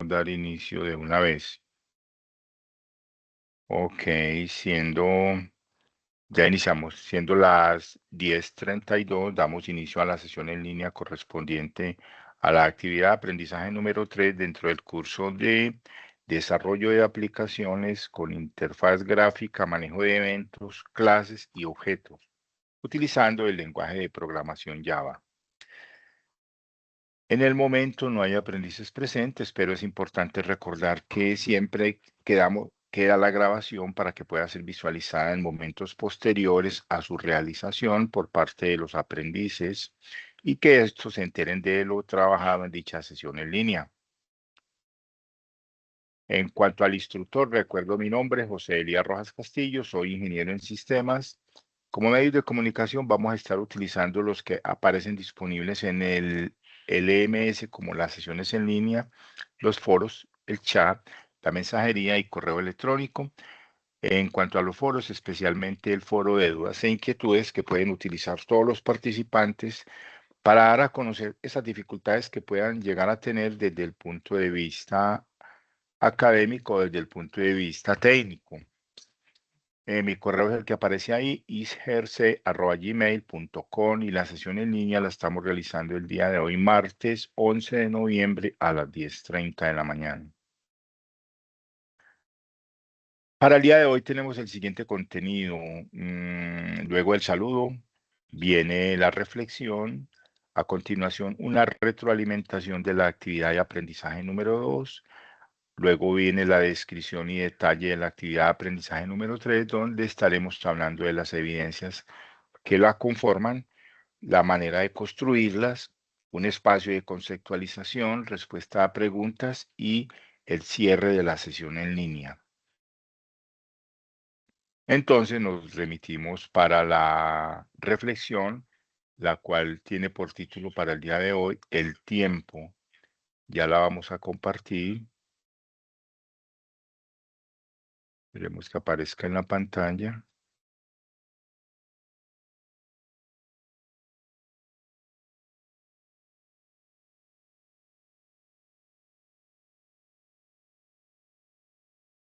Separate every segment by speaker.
Speaker 1: dar inicio de una vez. Ok, ya iniciamos, siendo las 10:32, damos inicio a la sesión en línea correspondiente a la actividad de aprendizaje número 3 dentro del curso de desarrollo de aplicaciones con interfaz gráfica, manejo de eventos, clases y objetos, utilizando el lenguaje de programación Java. En el momento no hay aprendices presentes, pero es importante recordar que siempre queda la grabación para que pueda ser visualizada en momentos posteriores a su realización por parte de los aprendices y que estos se enteren de lo trabajado en dicha sesión en línea. En cuanto al instructor, recuerdo mi nombre, José Elías Rojas Castillo, soy ingeniero en sistemas. Como medios de comunicación vamos a estar utilizando los que aparecen disponibles en el LMS, como las sesiones en línea, los foros, el chat, la mensajería y correo electrónico. En cuanto a los foros, especialmente el foro de dudas e inquietudes que pueden utilizar todos los participantes para dar a conocer esas dificultades que puedan llegar a tener desde el punto de vista académico, desde el punto de vista técnico. Mi correo es el que aparece ahí, isgerce@gmail.com, y la sesión en línea la estamos realizando el día de hoy, martes 11 de noviembre a las 10:30 de la mañana. Para el día de hoy tenemos el siguiente contenido. Luego del saludo viene la reflexión. A continuación, una retroalimentación de la actividad de aprendizaje número 2. Luego viene la descripción y detalle de la actividad de aprendizaje número 3, donde estaremos hablando de las evidencias que la conforman, la manera de construirlas, un espacio de conceptualización, respuesta a preguntas y el cierre de la sesión en línea. Entonces nos remitimos para la reflexión, la cual tiene por título para el día de hoy el tiempo. Ya la vamos a compartir. Queremos que aparezca en la pantalla.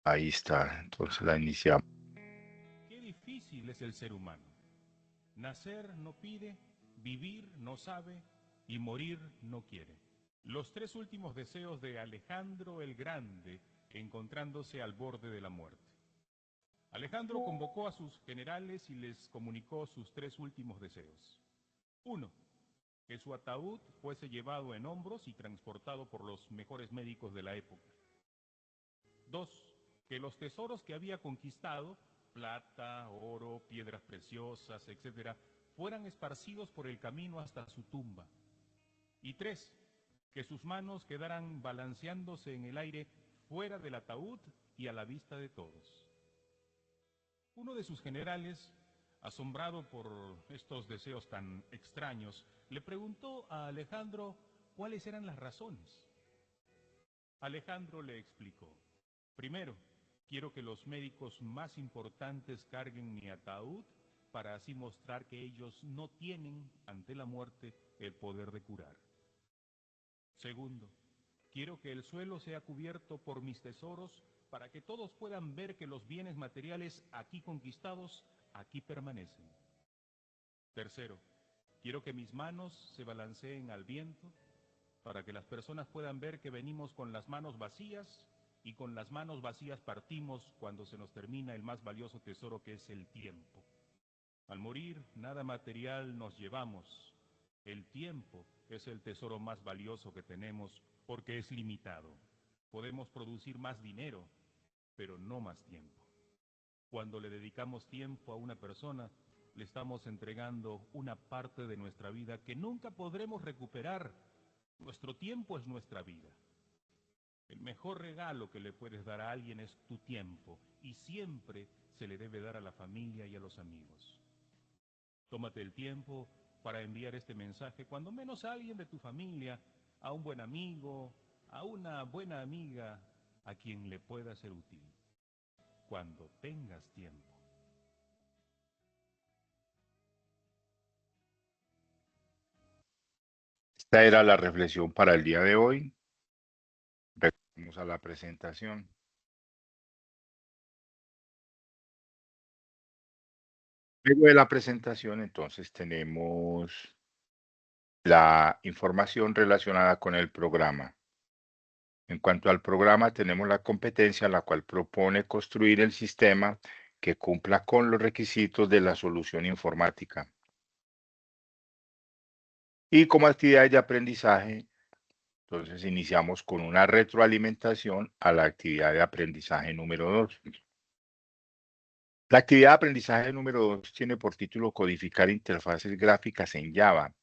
Speaker 1: Ahí está, entonces la iniciamos.
Speaker 2: Qué difícil es el ser humano. Nacer no pide, vivir no sabe y morir no quiere. Los tres últimos deseos de Alejandro el Grande encontrándose al borde de la muerte. Alejandro convocó a sus generales y les comunicó sus tres últimos deseos. 1. Que su ataúd fuese llevado en hombros y transportado por los mejores médicos de la época. 2. Que los tesoros que había conquistado, plata, oro, piedras preciosas, etc., fueran esparcidos por el camino hasta su tumba. Y 3. Que sus manos quedaran balanceándose en el aire fuera del ataúd y a la vista de todos. Uno de sus generales, asombrado por estos deseos tan extraños, le preguntó a Alejandro cuáles eran las razones. Alejandro le explicó. Primero, quiero que los médicos más importantes carguen mi ataúd para así mostrar que ellos no tienen, ante la muerte, el poder de curar. Segundo, quiero que el suelo sea cubierto por mis tesoros para que todos puedan ver que los bienes materiales aquí conquistados, aquí permanecen. Tercero, quiero que mis manos se balanceen al viento para que las personas puedan ver que venimos con las manos vacías y con las manos vacías partimos cuando se nos termina el más valioso tesoro, que es el tiempo. Al morir, nada material nos llevamos. El tiempo es el tesoro más valioso que tenemos porque es limitado. Podemos producir más dinero, pero no más tiempo. Cuando le dedicamos tiempo a una persona, le estamos entregando una parte de nuestra vida que nunca podremos recuperar. Nuestro tiempo es nuestra vida. El mejor regalo que le puedes dar a alguien es tu tiempo, y siempre se le debe dar a la familia y a los amigos. Tómate el tiempo para enviar este mensaje, cuando menos a alguien de tu familia, a un buen amigo, a una buena amiga, a quien le pueda ser útil. Cuando tengas tiempo.
Speaker 1: Esta era la reflexión para el día de hoy. Vamos a la presentación. Luego de la presentación, entonces tenemos la información relacionada con el programa. En cuanto al programa, tenemos la competencia, la cual propone construir el sistema que cumpla con los requisitos de la solución informática. Y como actividades de aprendizaje, entonces iniciamos con una retroalimentación a la actividad de aprendizaje número 2. La actividad de aprendizaje número 2 tiene por título Codificar interfaces gráficas en Java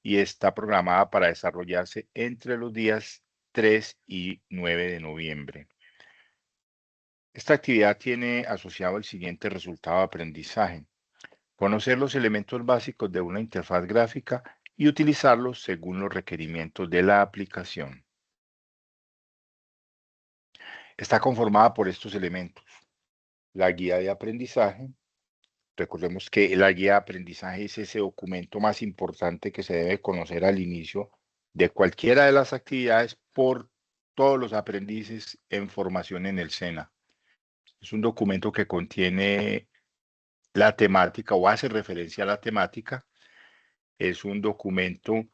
Speaker 1: y está programada para desarrollarse entre los días 3 y 9 de noviembre. Esta actividad tiene asociado el siguiente resultado de aprendizaje: conocer los elementos básicos de una interfaz gráfica y utilizarlos según los requerimientos de la aplicación. Está conformada por estos elementos: la guía de aprendizaje. Recordemos que la guía de aprendizaje es ese documento más importante que se debe conocer al inicio de cualquiera de las actividades por todos los aprendices en formación en el SENA. Es un documento que contiene la temática o hace referencia a la temática. Es un documento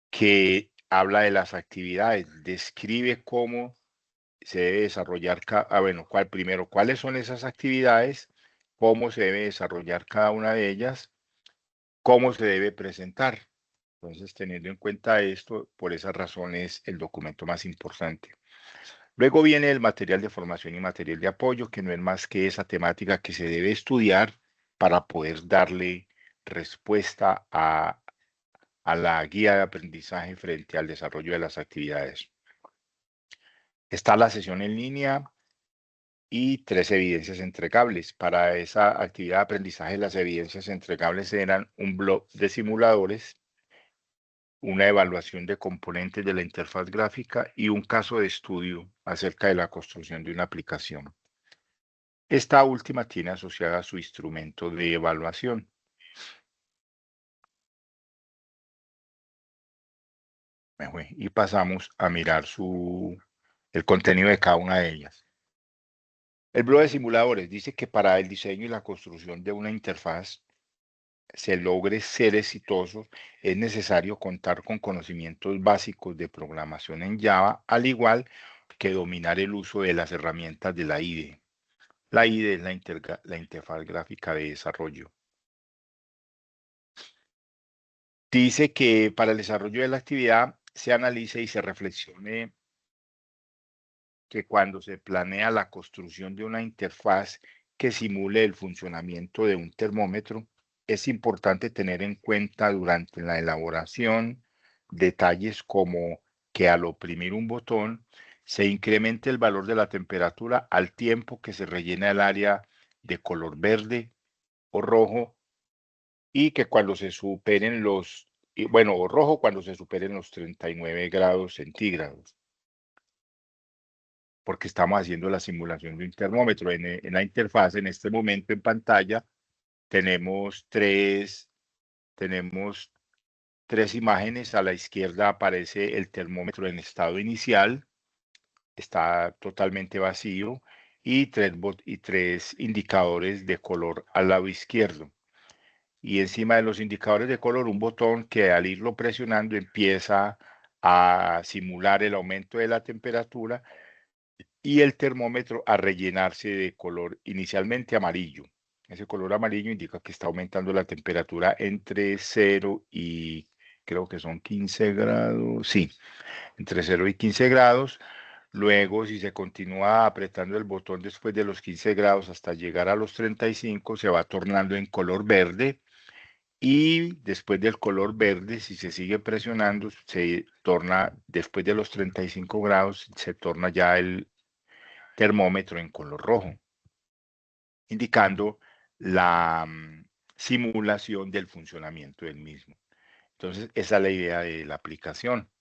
Speaker 1: que habla de las actividades, describe cómo se debe desarrollar primero, cuáles son esas actividades, cómo se debe desarrollar cada una de ellas, cómo se debe presentar. Entonces, teniendo en cuenta esto, por esa razón es el documento más importante. Luego viene el material de formación y material de apoyo, que no es más que esa temática que se debe estudiar para poder darle respuesta a la guía de aprendizaje frente al desarrollo de las actividades. Está la sesión en línea y 3 evidencias entregables. Para esa actividad de aprendizaje, las evidencias entregables eran un blog de simuladores, una evaluación de componentes de la interfaz gráfica y un caso de estudio acerca de la construcción de una aplicación. Esta última tiene asociada su instrumento de evaluación. Y pasamos a mirar el contenido de cada una de ellas. El blog de simuladores dice que para el diseño y la construcción de una interfaz se logre ser exitoso, es necesario contar con conocimientos básicos de programación en Java, al igual que dominar el uso de las herramientas de la IDE. La IDE es la interfaz gráfica de desarrollo. Dice que para el desarrollo de la actividad se analice y se reflexione que cuando se planea la construcción de una interfaz que simule el funcionamiento de un termómetro, es importante tener en cuenta durante la elaboración detalles como que al oprimir un botón se incremente el valor de la temperatura al tiempo que se rellena el área de color verde o rojo, y que cuando se superen o rojo cuando se superen los 39 grados centígrados, porque estamos haciendo la simulación de un termómetro. En la interfaz, en este momento en pantalla, tenemos tres imágenes. A la izquierda aparece el termómetro en estado inicial, está totalmente vacío, y tres indicadores de color al lado izquierdo. Y encima de los indicadores de color, un botón que al irlo presionando empieza a simular el aumento de la temperatura y el termómetro a rellenarse de color inicialmente amarillo. Ese color amarillo indica que está aumentando la temperatura entre 0 y creo que son 15 grados. Sí, entre 0 y 15 grados. Luego, si se continúa apretando el botón después de los 15 grados hasta llegar a los 35, se va tornando en color verde. Y después del color verde, si se sigue presionando, se torna, después de los 35 grados, se torna ya el termómetro en color rojo, indicando la simulación del funcionamiento del mismo. Entonces, esa es la idea de la aplicación.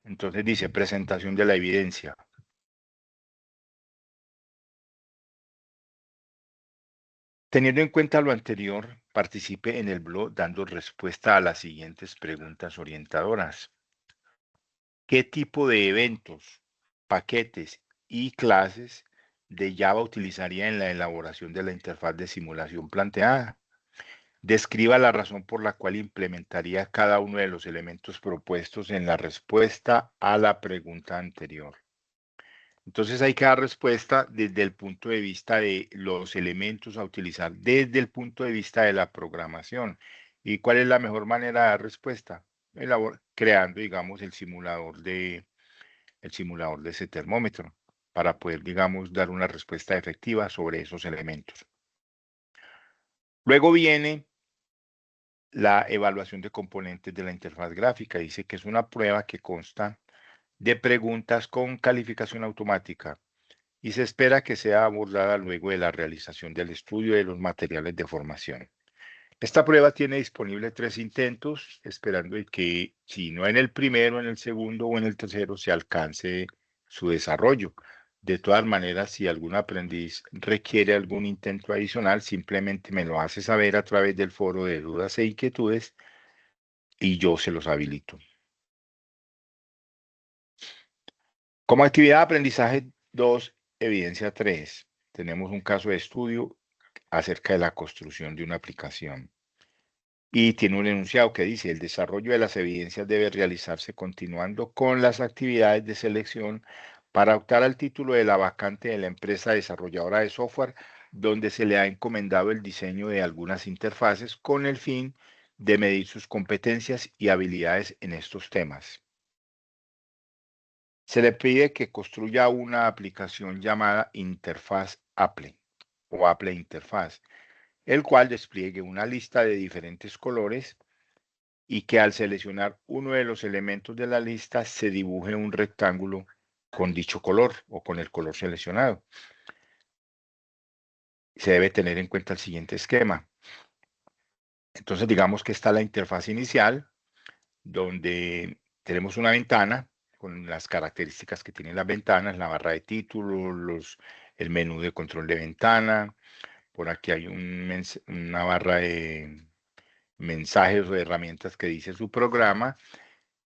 Speaker 1: Entonces dice presentación de la evidencia. Teniendo en cuenta lo anterior, participe en el blog dando respuesta a las siguientes preguntas orientadoras. qué tipo de eventos, paquetes y clases de Java utilizaría en la elaboración de la interfaz de simulación planteada. Describa la razón por la cual implementaría cada uno de los elementos propuestos en la respuesta a la pregunta anterior. Entonces hay que dar respuesta desde el punto de vista de los elementos a utilizar, desde el punto de vista de la programación. ¿Y cuál es la mejor manera de dar respuesta? Creando, digamos, el simulador de ese termómetro para poder, digamos, dar una respuesta efectiva sobre esos elementos. Luego viene la evaluación de componentes de la interfaz gráfica. Dice que es una prueba que consta de preguntas con calificación automática y se espera que sea abordada luego de la realización del estudio de los materiales de formación. Esta prueba tiene disponible 3 intentos, esperando que si no en el primero, en el segundo o en el tercero se alcance su desarrollo. De todas maneras, si algún aprendiz requiere algún intento adicional, simplemente me lo hace saber a través del foro de dudas e inquietudes y yo se los habilito. Como actividad de aprendizaje 2, evidencia 3, tenemos un caso de estudio acerca de la construcción de una aplicación. Y tiene un enunciado que dice, el desarrollo de las evidencias debe realizarse continuando con las actividades de selección para optar al título de la vacante de la empresa desarrolladora de software, donde se le ha encomendado el diseño de algunas interfaces con el fin de medir sus competencias y habilidades en estos temas. Se le pide que construya una aplicación llamada Interfaz Apple o Apple Interfaz, el cual despliegue una lista de diferentes colores y que al seleccionar uno de los elementos de la lista se dibuje un rectángulo con dicho color o con el color seleccionado. Se debe tener en cuenta el siguiente esquema. Entonces digamos que está la interfaz inicial, donde tenemos una ventana con las características que tienen las ventanas, la barra de títulos, el menú de control de ventana. Por aquí hay una barra de mensajes o de herramientas que dice su programa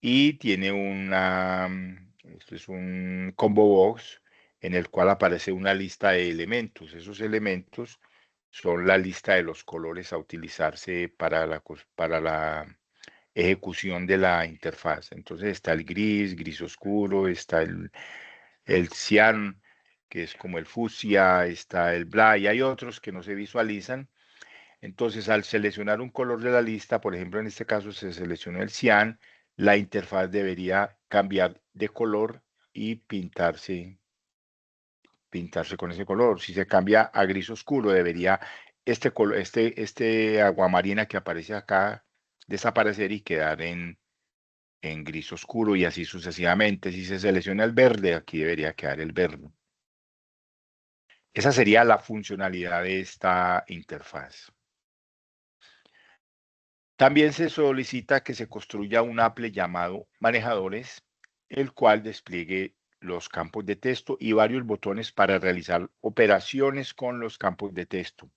Speaker 1: y tiene esto es un combo box en el cual aparece una lista de elementos. Esos elementos son la lista de los colores a utilizarse para la ejecución de la interfaz. Entonces está el gris, gris oscuro, está el cian, que es como el fucsia, está el bla, y hay otros que no se visualizan. Entonces, al seleccionar un color de la lista, por ejemplo, en este caso se seleccionó el cian, la interfaz debería cambiar de color y pintarse con ese color. Si se cambia a gris oscuro, debería este aguamarina que aparece acá desaparecer y quedar en gris oscuro y así sucesivamente. Si se selecciona el verde, aquí debería quedar el verde. Esa sería la funcionalidad de esta interfaz. También se solicita que se construya un Apple llamado manejadores, el cual despliegue los campos de texto y varios botones para realizar operaciones con los campos de texto.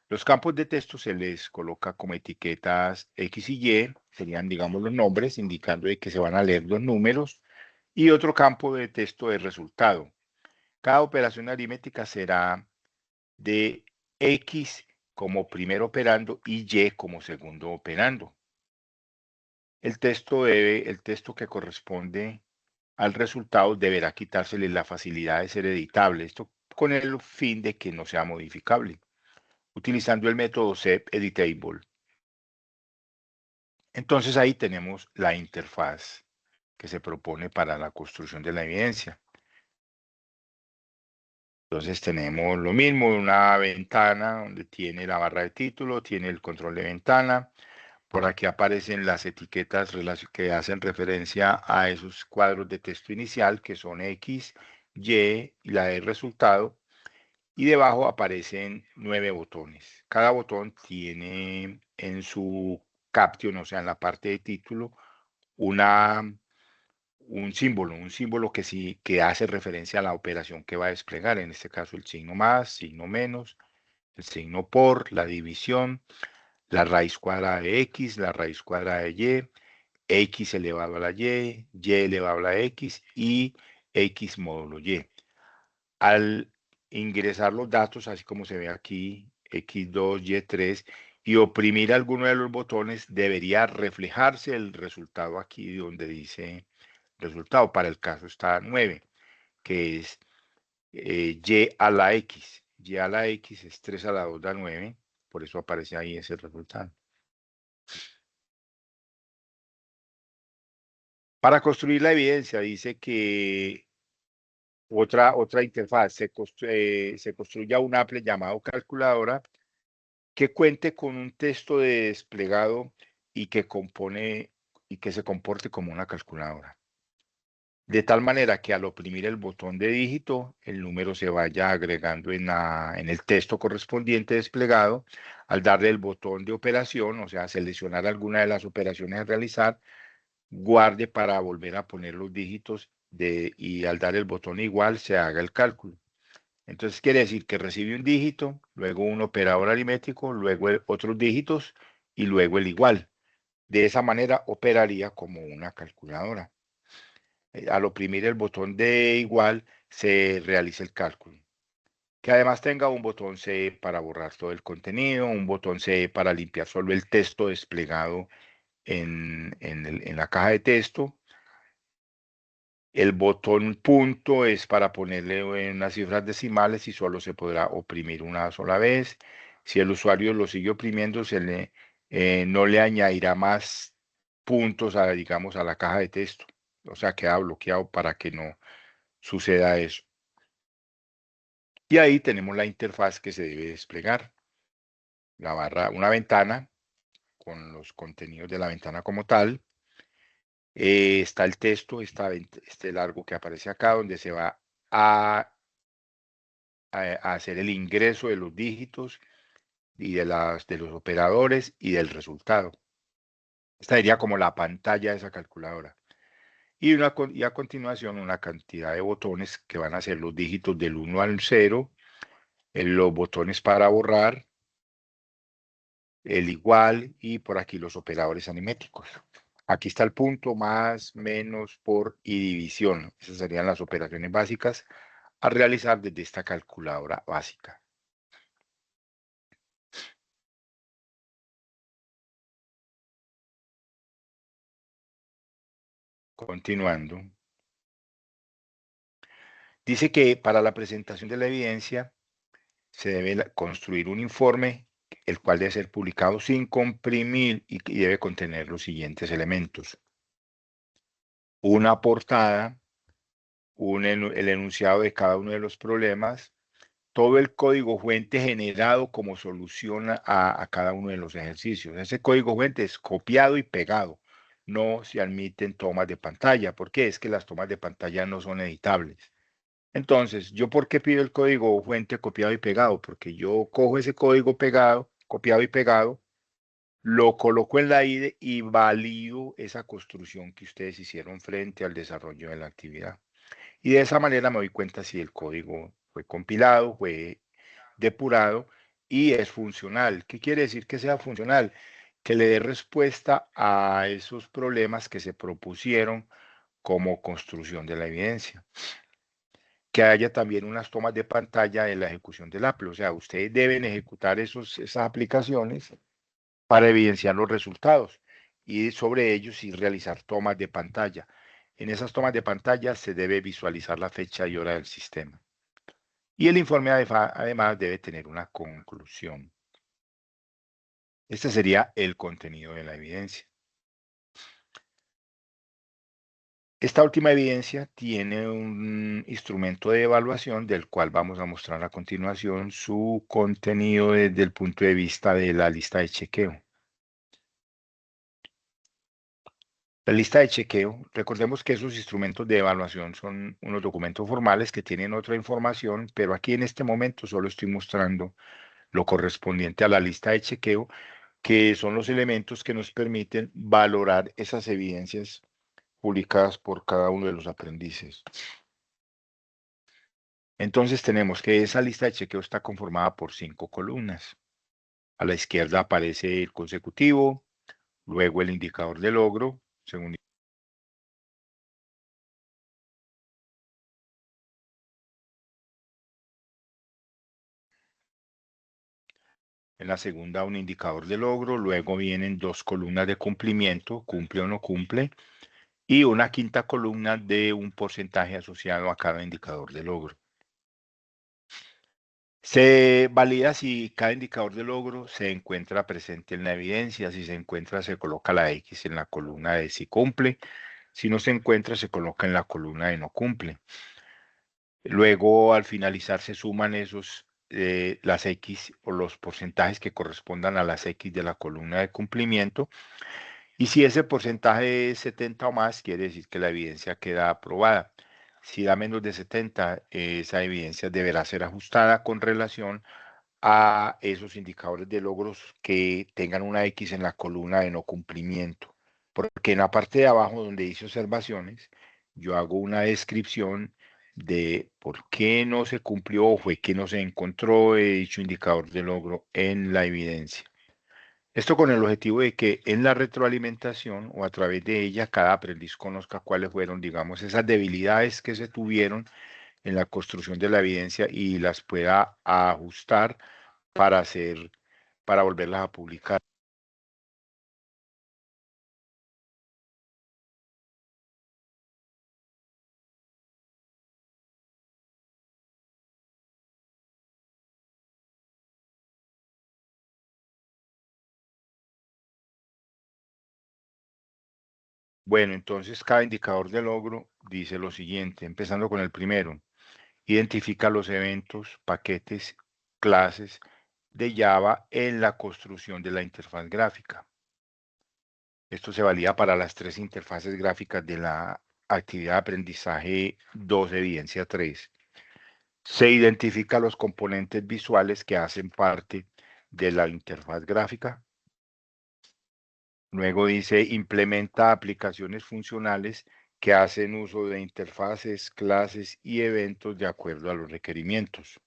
Speaker 1: Los campos de texto se les coloca como etiquetas X y Y, serían, digamos, los nombres, indicando de que se van a leer los números, y otro campo de texto de resultado. Cada operación aritmética será de X como primer operando y Y como segundo operando. El texto que corresponde al resultado deberá quitársele la facilidad de ser editable, esto con el fin de que no sea modificable, utilizando el método setEditable. Entonces ahí tenemos la interfaz que se propone para la construcción de la evidencia. Entonces tenemos lo mismo, una ventana donde tiene la barra de título, tiene el control de ventana. Por aquí aparecen las etiquetas que hacen referencia a esos cuadros de texto inicial que son X, Y y la de resultado. Y debajo aparecen 9 botones. Cada botón tiene en su caption, o sea, en la parte de título, un símbolo que sí que hace referencia a la operación que va a desplegar. En este caso, el signo más, signo menos, el signo por, la división, la raíz cuadrada de X, la raíz cuadrada de Y, X elevado a la Y elevado a la X y X módulo Y. Al ingresar los datos, así como se ve aquí, X2, Y3, y oprimir alguno de los botones, debería reflejarse el resultado aquí donde dice resultado. Para el caso está 9, que es Y a la X. Y a la X es 3 a la 2 da 9, por eso aparece ahí ese resultado. Para construir la evidencia, dice que otra interfaz, se construya un applet llamado calculadora que cuente con un texto de desplegado y que se comporte como una calculadora. De tal manera que al oprimir el botón de dígito, el número se vaya agregando en el texto correspondiente desplegado. Al darle el botón de operación, o sea, seleccionar alguna de las operaciones a realizar, guarde para volver a poner los dígitos y al dar el botón igual se haga el cálculo. Entonces quiere decir que recibe un dígito, luego un operador aritmético, luego otros dígitos y luego el igual. De esa manera operaría como una calculadora. Al oprimir el botón de igual se realiza el cálculo. Que además tenga un botón C para borrar todo el contenido, un botón C para limpiar solo el texto desplegado en la caja de texto. El botón punto es para ponerle unas cifras decimales y solo se podrá oprimir una sola vez. Si el usuario lo sigue oprimiendo, no le añadirá más puntos digamos, a la caja de texto. O sea, queda bloqueado para que no suceda eso. Y ahí tenemos la interfaz que se debe desplegar. Una ventana con los contenidos de la ventana como tal. Está el texto, este largo que aparece acá, donde se va a hacer el ingreso de los dígitos y de los operadores y del resultado. Esta sería como la pantalla de esa calculadora. Y a continuación una cantidad de botones que van a ser los dígitos del 1 al 0, los botones para borrar, el igual y por aquí los operadores aritméticos. Aquí está el punto, más, menos, por y división. Esas serían las operaciones básicas a realizar desde esta calculadora básica. Continuando. Dice que para la presentación de la evidencia se debe construir un informe, el cual debe ser publicado sin comprimir y debe contener los siguientes elementos. Una portada, el enunciado de cada uno de los problemas, todo el código fuente generado como solución a cada uno de los ejercicios. Ese código fuente es copiado y pegado. No se admiten tomas de pantalla. ¿Por qué? Es que las tomas de pantalla no son editables. Entonces, ¿yo por qué pido el código fuente copiado y pegado? Porque yo cojo ese código pegado, copiado y pegado, lo coloco en la IDE y valido esa construcción que ustedes hicieron frente al desarrollo de la actividad. Y de esa manera me doy cuenta si el código fue compilado, fue depurado y es funcional. ¿Qué quiere decir que sea funcional? Que le dé respuesta a esos problemas que se propusieron como construcción de la evidencia. Que haya también unas tomas de pantalla en la ejecución del Apple. O sea, ustedes deben ejecutar esas aplicaciones para evidenciar los resultados y sobre ellos sí realizar tomas de pantalla. En esas tomas de pantalla se debe visualizar la fecha y hora del sistema. Y el informe además debe tener una conclusión. Este sería el contenido de la evidencia. Esta última evidencia tiene un instrumento de evaluación del cual vamos a mostrar a continuación su contenido desde el punto de vista de la lista de chequeo. La lista de chequeo, recordemos que esos instrumentos de evaluación son unos documentos formales que tienen otra información, pero aquí en este momento solo estoy mostrando lo correspondiente a la lista de chequeo, que son los elementos que nos permiten valorar esas evidencias publicadas por cada uno de los aprendices. Entonces tenemos que esa lista de chequeo está conformada por 5 columnas. A la izquierda aparece el consecutivo, luego el indicador de logro, Segundo. En la segunda, un indicador de logro. Luego vienen dos columnas de cumplimiento, cumple o no cumple. Y una quinta columna de un porcentaje asociado a cada indicador de logro. Se valida si cada indicador de logro se encuentra presente en la evidencia. Si se encuentra, se coloca la X en la columna de si cumple. Si no se encuentra, se coloca en la columna de no cumple. Luego, al finalizar, se suman las X o los porcentajes que correspondan a las X de la columna de cumplimiento. Y si ese porcentaje es 70 o más, quiere decir que la evidencia queda aprobada. Si da menos de 70, esa evidencia deberá ser ajustada con relación a esos indicadores de logros que tengan una X en la columna de no cumplimiento. Porque en la parte de abajo donde dice observaciones, yo hago una descripción de por qué no se cumplió o fue que no se encontró dicho indicador de logro en la evidencia. Esto con el objetivo de que en la retroalimentación o a través de ella cada aprendiz conozca cuáles fueron, digamos, esas debilidades que se tuvieron en la construcción de la evidencia y las pueda ajustar para volverlas a publicar. Bueno, entonces cada indicador de logro dice lo siguiente, empezando con el primero. Identifica los eventos, paquetes, clases de Java en la construcción de la interfaz gráfica. Esto se valida para las tres interfaces gráficas de la actividad de aprendizaje 2, evidencia 3. Se identifica los componentes visuales que hacen parte de la interfaz gráfica. Luego dice, implementa aplicaciones funcionales que hacen uso de interfaces, clases y eventos de acuerdo a los requerimientos.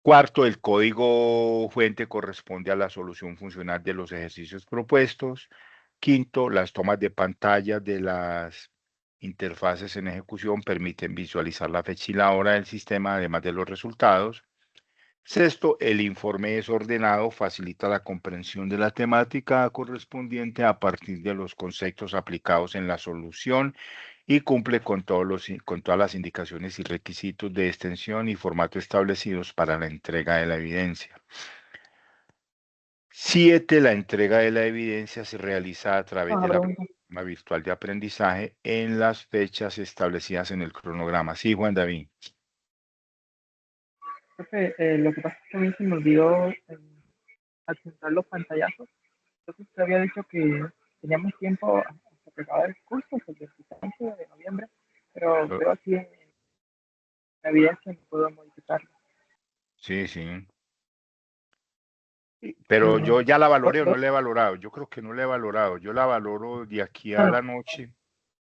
Speaker 1: Cuarto, el código fuente corresponde a la solución funcional de los ejercicios propuestos. Quinto, las tomas de pantalla de las interfaces en ejecución permiten visualizar la fecha y la hora del sistema, además de los resultados. Sexto, el informe desordenado facilita la comprensión de la temática correspondiente a partir de los conceptos aplicados en la solución y cumple con todas las indicaciones y requisitos de extensión y formato establecidos para la entrega de la evidencia. 7. La entrega de la evidencia se realiza a través de la plataforma virtual de aprendizaje en las fechas establecidas en el cronograma. Sí, Juan David.
Speaker 3: Profe, lo que pasa es que a mí se me olvidó adjuntar los pantallazos. Entonces te había dicho que teníamos tiempo hasta que acabara el curso, el 25 de noviembre, pero
Speaker 1: Oh,
Speaker 3: veo aquí en la evidencia no puedo modificarlo.
Speaker 1: sí, sí. Pero yo ya la valoré o no la he valorado. Yo creo que no la he valorado. Yo la valoro de aquí a la noche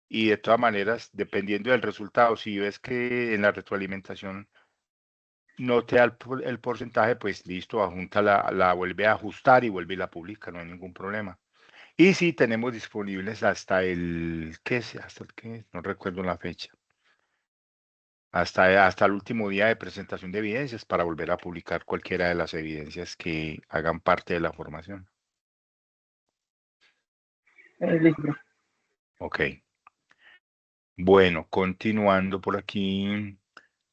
Speaker 1: y de todas maneras, dependiendo del resultado, si ves que en la retroalimentación no te da el porcentaje, pues listo, adjunta la vuelve a ajustar y vuelve y la publica, no hay ningún problema. Y sí, tenemos disponibles hasta ¿qué es? Hasta el qué, no recuerdo la fecha. Hasta el último día de presentación de evidencias para volver a publicar cualquiera de las evidencias que hagan parte de la formación.
Speaker 3: Listo.
Speaker 1: Ok. Bueno, continuando por aquí,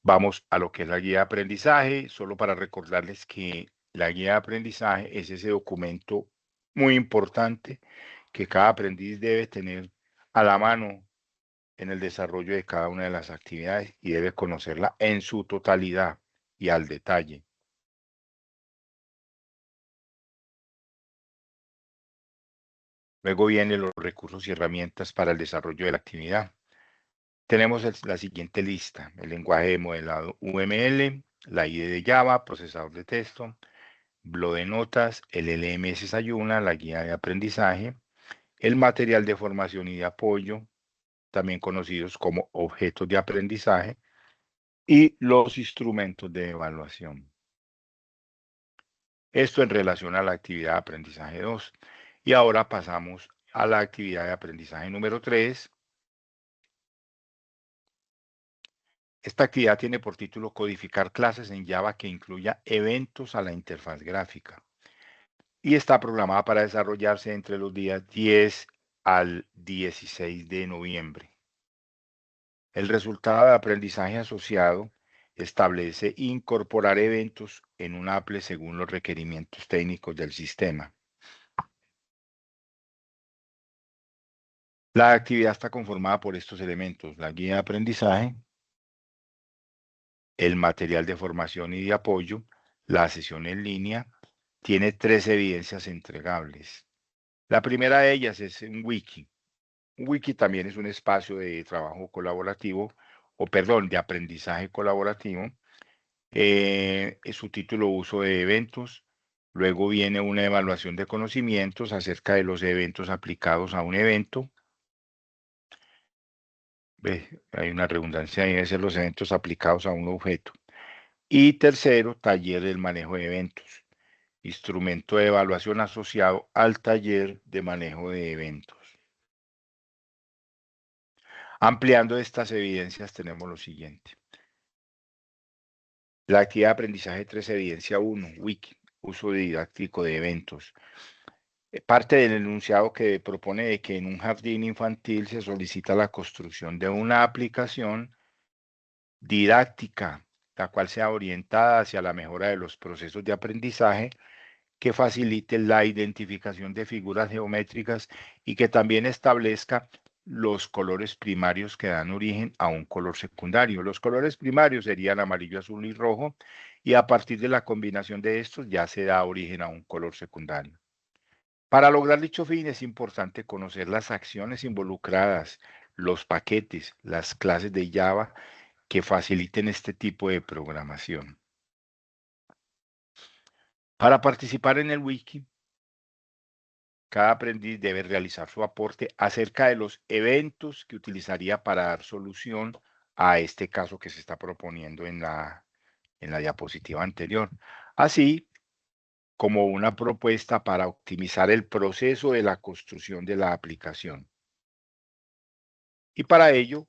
Speaker 1: vamos a lo que es la guía de aprendizaje, solo para recordarles que la guía de aprendizaje es ese documento muy importante que cada aprendiz debe tener a la mano en el desarrollo de cada una de las actividades y debe conocerla en su totalidad y al detalle. Luego vienen los recursos y herramientas para el desarrollo de la actividad. Tenemos la siguiente lista: el lenguaje de modelado UML, la IDE de Java, procesador de texto, blog de notas, el LMS Sayuna, la guía de aprendizaje, el material de formación y de apoyo, también conocidos como objetos de aprendizaje, y los instrumentos de evaluación. Esto en relación a la actividad de aprendizaje 2. Y ahora pasamos a la actividad de aprendizaje número 3. Esta actividad tiene por título Codificar clases en Java que incluya eventos a la interfaz gráfica. Y está programada para desarrollarse entre los días 10 al 16 de noviembre. El resultado de aprendizaje asociado establece incorporar eventos en un Apple según los requerimientos técnicos del sistema. La actividad está conformada por estos elementos: la guía de aprendizaje, el material de formación y de apoyo, la sesión en línea. Tiene 3 evidencias entregables. La primera de ellas es un wiki. Un wiki también es un espacio de trabajo colaborativo, de aprendizaje colaborativo. Su título: Uso de eventos. Luego viene una evaluación de conocimientos acerca de los eventos aplicados a un evento. Hay una redundancia ahí, debe ser los eventos aplicados a un objeto. Y tercero, taller del manejo de eventos. Instrumento de evaluación asociado al taller de manejo de eventos. Ampliando estas evidencias tenemos lo siguiente. La actividad de aprendizaje 3, evidencia 1, wiki, uso didáctico de eventos. Parte del enunciado que propone de que en un jardín infantil se solicita la construcción de una aplicación didáctica, la cual sea orientada hacia la mejora de los procesos de aprendizaje, que facilite la identificación de figuras geométricas y que también establezca los colores primarios que dan origen a un color secundario. Los colores primarios serían amarillo, azul y rojo, y a partir de la combinación de estos ya se da origen a un color secundario. Para lograr dicho fin es importante conocer las acciones involucradas, los paquetes, las clases de Java que faciliten este tipo de programación. Para participar en el wiki, cada aprendiz debe realizar su aporte acerca de los eventos que utilizaría para dar solución a este caso que se está proponiendo en la diapositiva anterior, así como una propuesta para optimizar el proceso de la construcción de la aplicación. Y para ello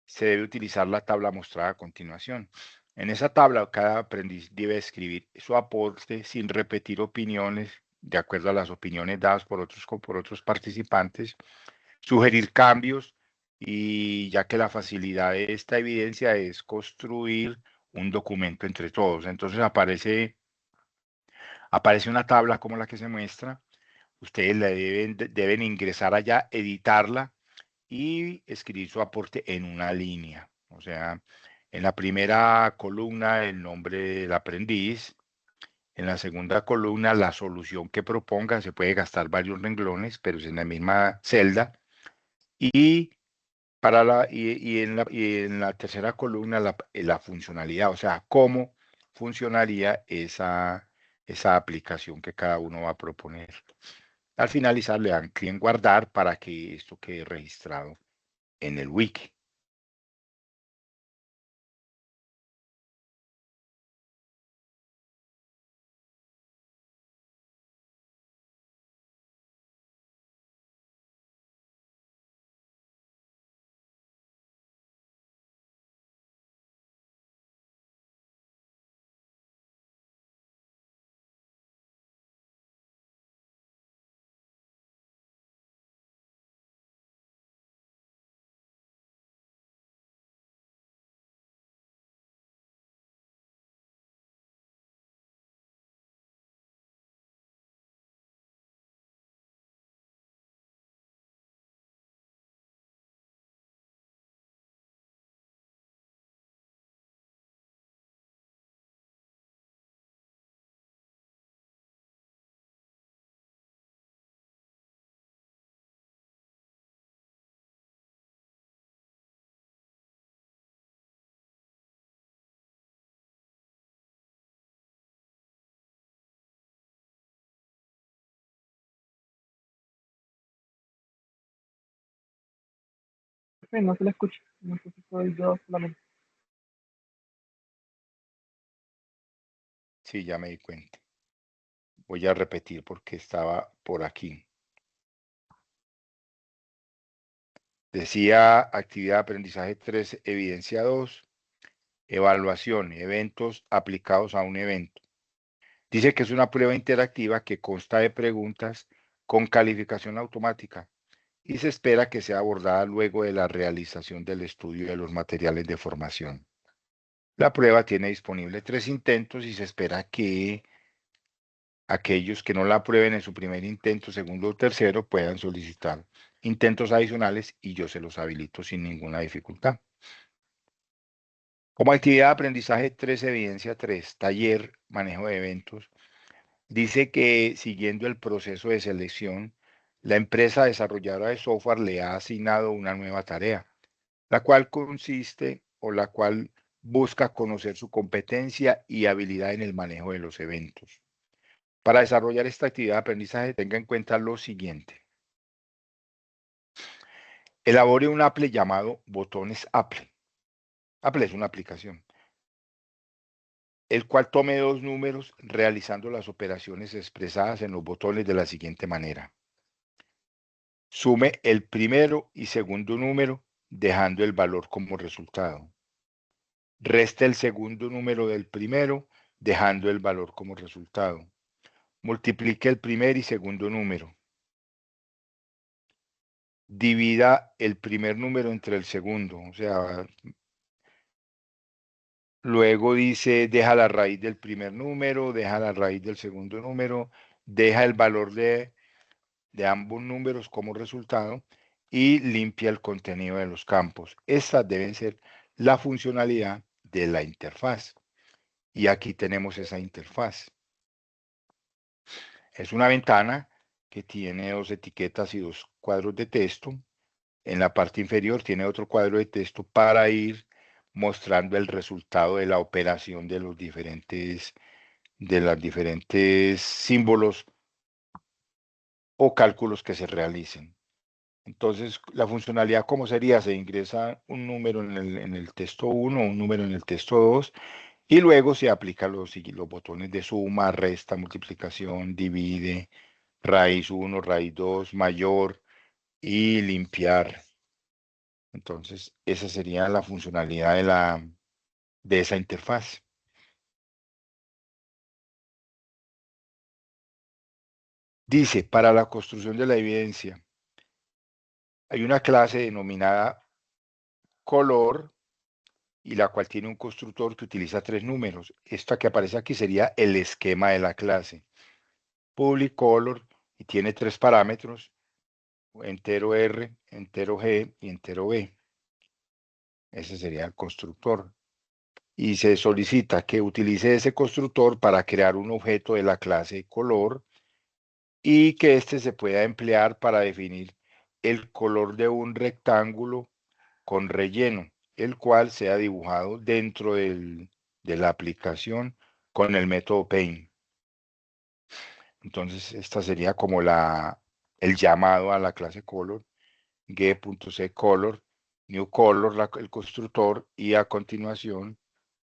Speaker 1: se debe utilizar la tabla mostrada a continuación. En esa tabla, cada aprendiz debe escribir su aporte sin repetir opiniones, de acuerdo a las opiniones dadas por otros participantes, sugerir cambios, y ya que la facilidad de esta evidencia es construir un documento entre todos. Entonces aparece una tabla como la que se muestra. Ustedes deben ingresar allá, editarla y escribir su aporte en una línea. O sea, en la primera columna el nombre del aprendiz, en la segunda columna la solución que proponga. Se puede gastar varios renglones, pero es en la misma celda. Y en la tercera columna la funcionalidad, o sea, cómo funcionaría esa aplicación que cada uno va a proponer. Al finalizar le dan clic en guardar para que esto quede registrado en el wiki.
Speaker 3: No se le escucha, no sé si soy yo solamente.
Speaker 1: Sí, ya me di cuenta. Voy a repetir porque estaba por aquí. Decía actividad de aprendizaje 3, evidencia 2, evaluación, eventos aplicados a un evento. Dice que es una prueba interactiva que consta de preguntas con calificación automática y se espera que sea abordada luego de la realización del estudio de los materiales de formación. La prueba tiene disponible 3 intentos y se espera que aquellos que no la aprueben en su primer intento, segundo o tercero puedan solicitar intentos adicionales y yo se los habilito sin ninguna dificultad. Como actividad de aprendizaje 3, evidencia 3, taller, manejo de eventos, dice que siguiendo el proceso de selección, la empresa desarrolladora de software le ha asignado una nueva tarea, la cual consiste o la cual busca conocer su competencia y habilidad en el manejo de los eventos. Para desarrollar esta actividad de aprendizaje, tenga en cuenta lo siguiente. Elabore un Apple llamado Botones Apple. Apple es una aplicación, el cual tome 2 números realizando las operaciones expresadas en los botones de la siguiente manera. Sume el primero y segundo número dejando el valor como resultado. Resta el segundo número del primero dejando el valor como resultado. Multiplique el primer y segundo número. Divida el primer número entre el segundo, o sea, luego dice deja la raíz del primer número, deja la raíz del segundo número, deja el valor de ambos números como resultado y limpia el contenido de los campos. Estas deben ser la funcionalidad de la interfaz. Y aquí tenemos esa interfaz. Es una ventana que tiene 2 etiquetas y 2 cuadros de texto. En la parte inferior tiene otro cuadro de texto para ir mostrando el resultado de la operación de los diferentes símbolos o cálculos que se realicen. Entonces, la funcionalidad, ¿cómo sería? Se ingresa un número en el texto 1, un número en el texto 2, y luego se aplican los botones de suma, resta, multiplicación, divide, raíz 1, raíz 2, mayor y limpiar. Entonces, esa sería la funcionalidad de esa interfaz. Dice, para la construcción de la evidencia, hay una clase denominada color y la cual tiene un constructor que utiliza 3 números. Esta que aparece aquí sería el esquema de la clase. Public color y tiene 3 parámetros, entero R, entero G y entero B. Ese sería el constructor. Y se solicita que utilice ese constructor para crear un objeto de la clase color y que éste se pueda emplear para definir el color de un rectángulo con relleno, el cual sea dibujado dentro de la aplicación con el método Paint. Entonces, esta sería como el llamado a la clase color, g.ccolor, new color, el constructor, y a continuación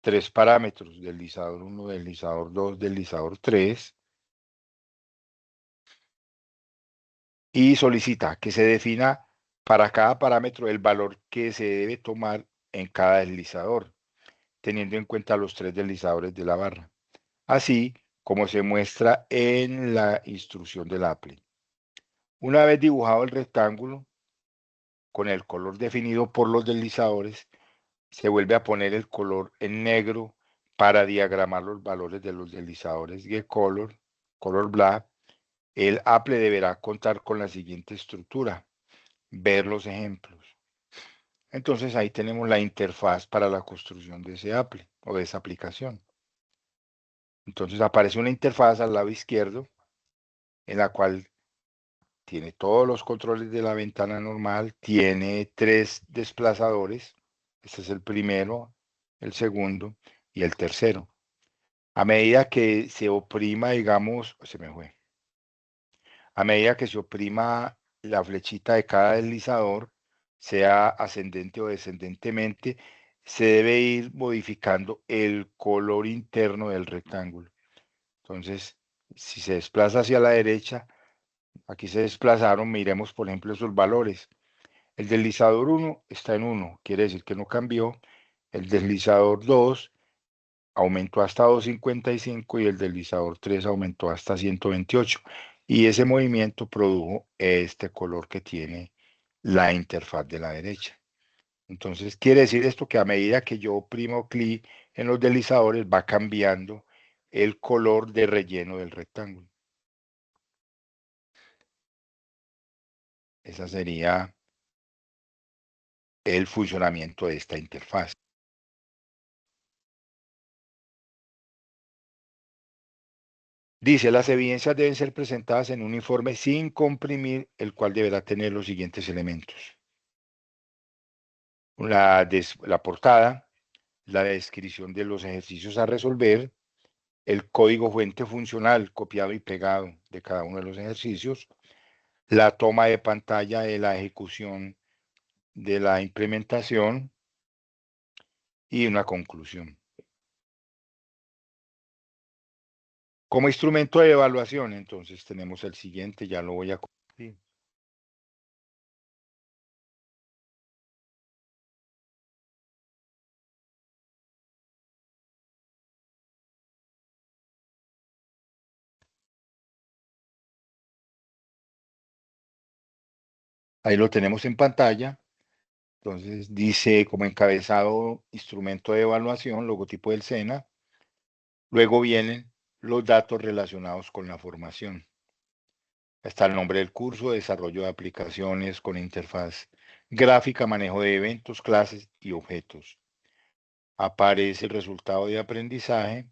Speaker 1: 3 parámetros, deslizador 1, deslizador 2, deslizador 3, y solicita que se defina para cada parámetro el valor que se debe tomar en cada deslizador, teniendo en cuenta los 3 deslizadores de la barra, así como se muestra en la instrucción del Apple. Una vez dibujado el rectángulo, con el color definido por los deslizadores, se vuelve a poner el color en negro para diagramar los valores de los deslizadores GetColor, Color Black. El Apple deberá contar con la siguiente estructura. Ver los ejemplos. Entonces ahí tenemos la interfaz para la construcción de ese Apple o de esa aplicación. Entonces aparece una interfaz al lado izquierdo en la cual tiene todos los controles de la ventana normal, tiene 3 desplazadores. Este es el primero, el segundo y el tercero. A medida que se oprima, digamos, se me fue. A medida que se oprima la flechita de cada deslizador, sea ascendente o descendentemente, se debe ir modificando el color interno del rectángulo. Entonces, si se desplaza hacia la derecha, aquí se desplazaron, miremos por ejemplo esos valores. El deslizador 1 está en 1, quiere decir que no cambió. El deslizador 2 aumentó hasta 255 y el deslizador 3 aumentó hasta 128. Y ese movimiento produjo este color que tiene la interfaz de la derecha. Entonces, quiere decir esto que a medida que yo oprimo clic en los deslizadores, va cambiando el color de relleno del rectángulo. Ese sería el funcionamiento de esta interfaz. Dice, las evidencias deben ser presentadas en un informe sin comprimir, el cual deberá tener los siguientes elementos. La portada, la descripción de los ejercicios a resolver, el código fuente funcional copiado y pegado de cada uno de los ejercicios, la toma de pantalla de la ejecución de la implementación y una conclusión. Como instrumento de evaluación, entonces tenemos el siguiente, ya lo voy a compartir. Ahí lo tenemos en pantalla. Entonces dice como encabezado instrumento de evaluación, logotipo del SENA. Luego vienen los datos relacionados con la formación. Está el nombre del curso, desarrollo de aplicaciones con interfaz gráfica, manejo de eventos, clases y objetos. Aparece el resultado de aprendizaje,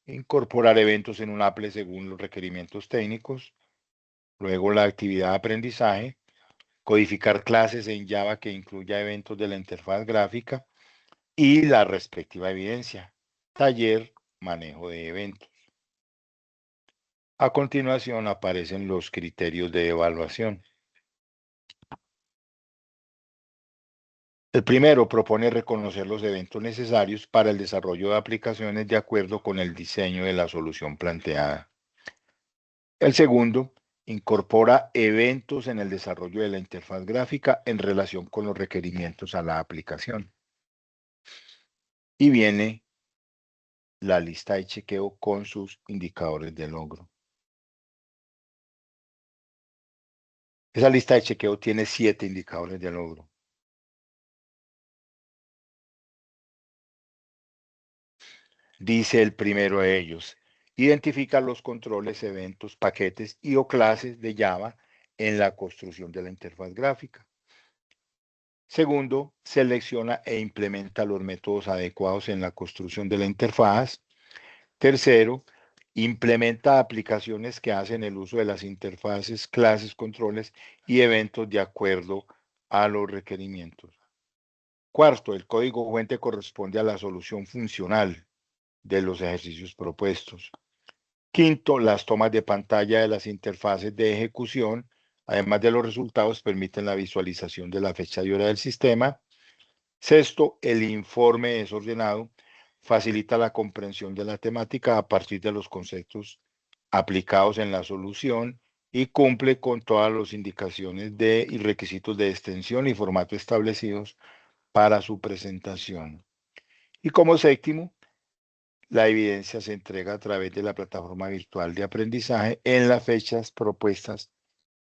Speaker 1: incorporar eventos en un Apple según los requerimientos técnicos. Luego la actividad de aprendizaje, codificar clases en Java que incluya eventos de la interfaz gráfica y la respectiva evidencia. Taller, manejo de eventos. A continuación aparecen los criterios de evaluación. El primero propone reconocer los eventos necesarios para el desarrollo de aplicaciones de acuerdo con el diseño de la solución planteada. El segundo incorpora eventos en el desarrollo de la interfaz gráfica en relación con los requerimientos a la aplicación. Y viene la lista de chequeo con sus indicadores de logro. Esa lista de chequeo tiene 7 indicadores de logro. Dice el primero de ellos, identifica los controles, eventos, paquetes y o clases de Java en la construcción de la interfaz gráfica. Segundo, selecciona e implementa los métodos adecuados en la construcción de la interfaz. Tercero, implementa aplicaciones que hacen el uso de las interfaces, clases, controles y eventos de acuerdo a los requerimientos. Cuarto, el código fuente corresponde a la solución funcional de los ejercicios propuestos. Quinto, las tomas de pantalla de las interfaces de ejecución, además de los resultados, permiten la visualización de la fecha y hora del sistema. Sexto, el informe desordenado facilita la comprensión de la temática a partir de los conceptos aplicados en la solución y cumple con todas las indicaciones y requisitos de extensión y formato establecidos para su presentación. Y como séptimo, la evidencia se entrega a través de la plataforma virtual de aprendizaje en las fechas propuestas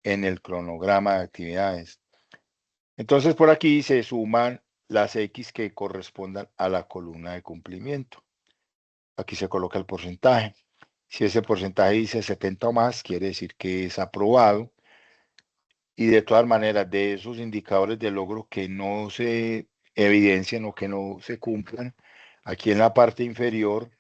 Speaker 1: en el cronograma de actividades. Entonces, por aquí se suman las X que correspondan a la columna de cumplimiento. Aquí se coloca el porcentaje. Si ese porcentaje dice 70 o más, quiere decir que es aprobado. Y de todas maneras, de esos indicadores de logro que no se evidencian o que no se cumplan, aquí en la parte inferior,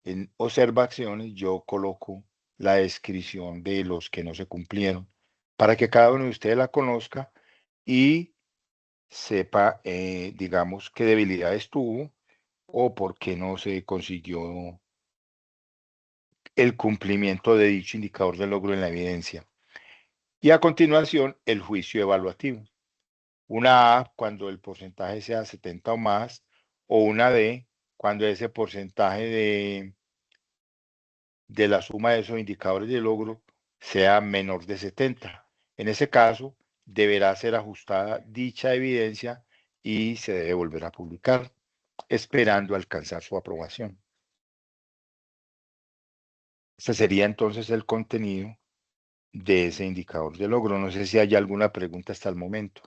Speaker 1: en observaciones, yo coloco la descripción de los que no se cumplieron para que cada uno de ustedes la conozca y sepa, digamos, qué debilidades tuvo o por qué no se consiguió el cumplimiento de dicho indicador de logro en la evidencia. Y a continuación, el juicio evaluativo. Una A cuando el porcentaje sea 70 o más, o una D cuando ese porcentaje de la suma de esos indicadores de logro sea menor de 70. En ese caso, deberá ser ajustada dicha evidencia y se debe volver a publicar, esperando alcanzar su aprobación. Este sería entonces el contenido de ese indicador de logro. No sé si hay alguna pregunta hasta el momento.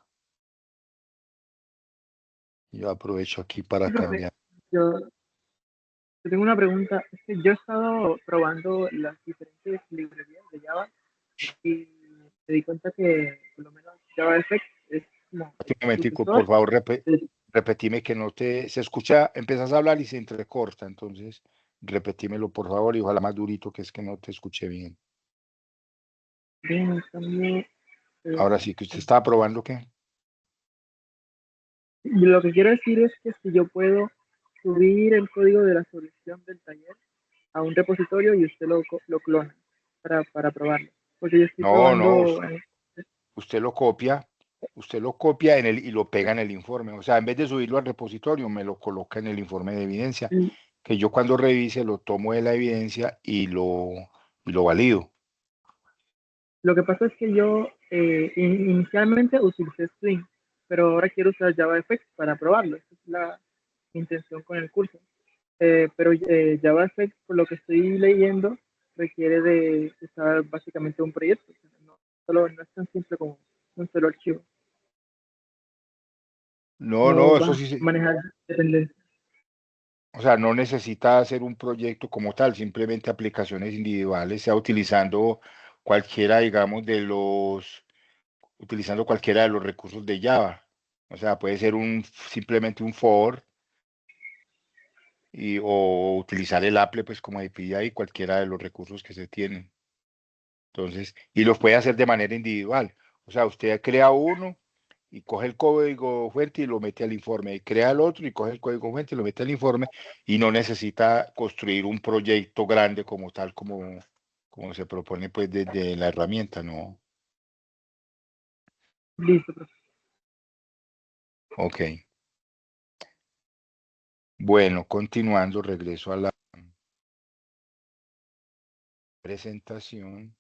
Speaker 1: Yo aprovecho aquí para
Speaker 3: Sí, profe,
Speaker 1: cambiar.
Speaker 3: yo tengo una pregunta. Es que yo he estado probando las diferentes librerías de Java y me di cuenta que por lo menos JavaFX es como el
Speaker 1: Un momentico, por
Speaker 3: sucesor.
Speaker 1: favor, repetime que no se escucha, empezás a hablar y se entrecorta, entonces repetímelo por favor y ojalá más durito que es que no te escuché bien.
Speaker 3: Bien, también,
Speaker 1: Ahora sí, que usted estaba probando qué.
Speaker 3: y lo que quiero decir es que si yo puedo subir el código de la solución del taller a un repositorio y usted lo clona para probarlo. Porque yo estoy
Speaker 1: No, no,
Speaker 3: probando.
Speaker 1: usted lo copia, y lo pega en el informe. O sea, en vez de subirlo al repositorio, me lo coloca en el informe de evidencia, que yo cuando revise lo tomo de la evidencia y lo valido.
Speaker 3: Lo que pasa es que yo inicialmente utilicé Swing, pero ahora quiero usar JavaFX para probarlo. Esa es la intención con el curso. Pero JavaFX, por lo que estoy leyendo, requiere de usar básicamente un proyecto. O sea, no es tan simple como un solo archivo.
Speaker 1: No,
Speaker 3: No
Speaker 1: no, eso
Speaker 3: va a
Speaker 1: sí,
Speaker 3: manejar dependencias.
Speaker 1: o sea, no necesita hacer un proyecto como tal, simplemente aplicaciones individuales, sea utilizando cualquiera, digamos, utilizando cualquiera de los recursos de Java. O sea, puede ser simplemente un for o utilizar el Apple, pues como API, cualquiera de los recursos que se tienen. Entonces, y los puede hacer de manera individual. O sea, usted crea uno y coge el código fuente y lo mete al informe, y crea el otro y coge el código fuente y lo mete al informe, y no necesita construir un proyecto grande como tal, como se propone pues desde la herramienta, ¿no?
Speaker 3: Listo, profe.
Speaker 1: Ok. Bueno, continuando, regreso a la presentación.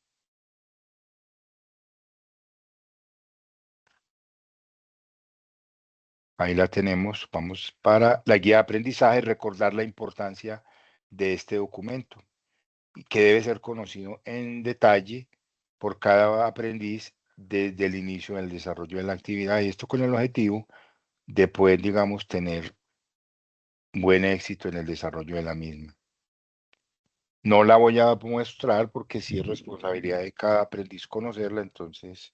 Speaker 1: Ahí la tenemos. Vamos para la guía de aprendizaje, recordar la importancia de este documento, que debe ser conocido en detalle por cada aprendiz desde el inicio del desarrollo de la actividad, y esto con el objetivo de poder, digamos, tener buen éxito en el desarrollo de la misma. No la voy a mostrar porque sí es responsabilidad de cada aprendiz conocerla, entonces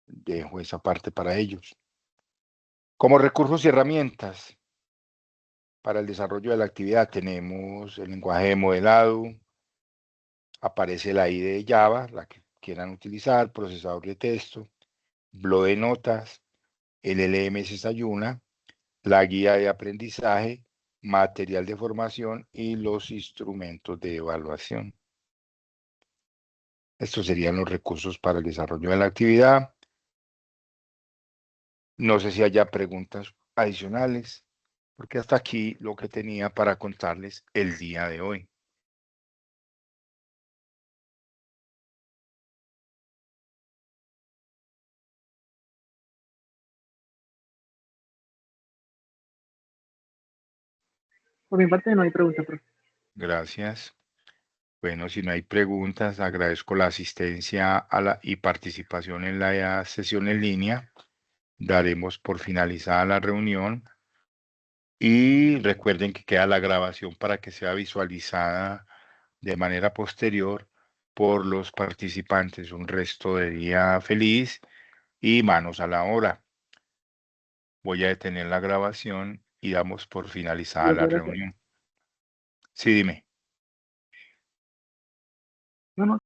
Speaker 1: dejo esa parte para ellos. Como recursos y herramientas para el desarrollo de la actividad tenemos el lenguaje de modelado, aparece la IDE de Java, la que quieran utilizar, procesador de texto, blog de notas, el LMS Sayuna, la guía de aprendizaje, material de formación y los instrumentos de evaluación. Estos serían los recursos para el desarrollo de la actividad. No sé si haya preguntas adicionales, porque hasta aquí lo que tenía para contarles el día de hoy.
Speaker 3: Por mi parte no hay pregunta, profe.
Speaker 1: Gracias. Bueno, si no hay preguntas, agradezco la asistencia y participación en la sesión en línea. Daremos por finalizada la reunión y recuerden que queda la grabación para que sea visualizada de manera posterior por los participantes. Un resto de día feliz y manos a la obra. Voy a detener la grabación y damos por finalizada la
Speaker 3: Gracias.
Speaker 1: reunión. Sí, dime.
Speaker 3: No, no.